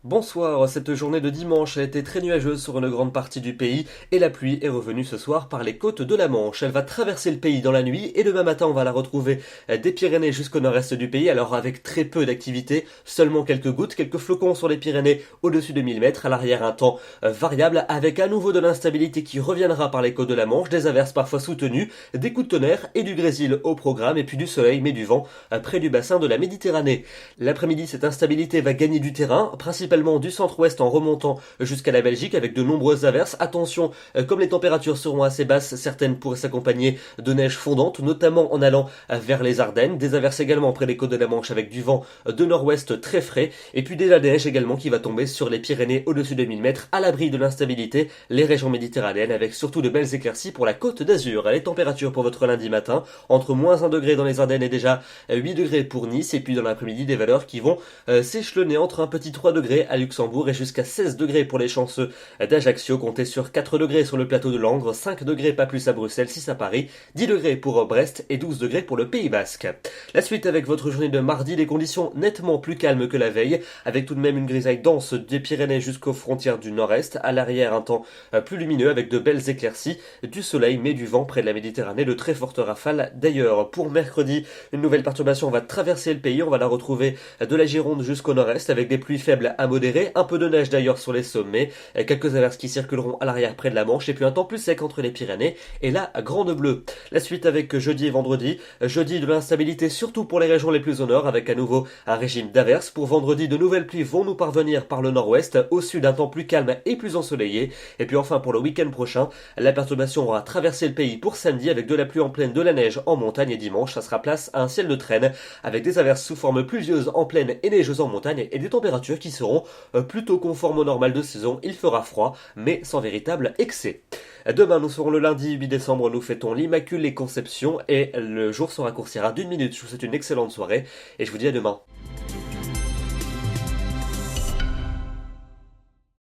Bonsoir, cette journée de dimanche a été très nuageuse sur une grande partie du pays et la pluie est revenue ce soir par les côtes de la Manche. Elle va traverser le pays dans la nuit et demain matin on va la retrouver des Pyrénées jusqu'au nord-est du pays, alors avec très peu d'activité, seulement quelques gouttes, quelques flocons sur les Pyrénées au-dessus de 1000 mètres, à l'arrière un temps variable avec à nouveau de l'instabilité qui reviendra par les côtes de la Manche, des averses parfois soutenues, des coups de tonnerre et du grésil au programme et puis du soleil mais du vent près du bassin de la Méditerranée. L'après-midi cette instabilité va gagner du terrain, principalement du centre-ouest en remontant jusqu'à la Belgique avec de nombreuses averses. Attention, comme les températures seront assez basses, certaines pourraient s'accompagner de neige fondante, notamment en allant vers les Ardennes. Des averses également près des côtes de la Manche avec du vent de nord-ouest très frais. Et puis de la neige également qui va tomber sur les Pyrénées au-dessus de 1000 mètres, à l'abri de l'instabilité, les régions méditerranéennes avec surtout de belles éclaircies pour la côte d'Azur. Les températures pour votre lundi matin, entre moins 1 degré dans les Ardennes et déjà 8 degrés pour Nice. Et puis dans l'après-midi, des valeurs qui vont s'échelonner entre un petit 3 degrés à Luxembourg et jusqu'à 16 degrés pour les chanceux d'Ajaccio. Comptez sur 4 degrés sur le plateau de Langres, 5 degrés pas plus à Bruxelles, 6 à Paris, 10 degrés pour Brest et 12 degrés pour le Pays Basque. La suite avec votre journée de mardi, des conditions nettement plus calmes que la veille, avec tout de même une grisaille dense des Pyrénées jusqu'aux frontières du nord-est, à l'arrière un temps plus lumineux avec de belles éclaircies, du soleil mais du vent près de la Méditerranée, de très fortes rafales d'ailleurs. Pour mercredi, une nouvelle perturbation va traverser le pays, on va la retrouver de la Gironde jusqu'au nord-est avec des pluies faibles à modérées, un peu de neige d'ailleurs sur les sommets, quelques averses qui circuleront à l'arrière près de la Manche et puis un temps plus sec entre les Pyrénées et la Grande Bleue. La suite avec jeudi et vendredi. Jeudi de l'instabilité surtout pour les régions les plus au nord avec à nouveau un régime d'averses. Pour vendredi, de nouvelles pluies vont nous parvenir par le nord-ouest, au sud un temps plus calme et plus ensoleillé. Et puis enfin pour le week-end prochain, la perturbation aura traversé le pays pour samedi avec de la pluie en pleine, de la neige en montagne et dimanche ça sera place à un ciel de traîne avec des averses sous forme pluvieuse en plaine et neigeuses en montagne et des températures qui seront plutôt conforme au normal de saison. Il fera froid mais sans véritable excès. Demain nous serons le lundi 8 décembre, nous fêtons l'Immaculée Conception et le jour se raccourcira d'1 minute. Je vous souhaite une excellente soirée et je vous dis à demain.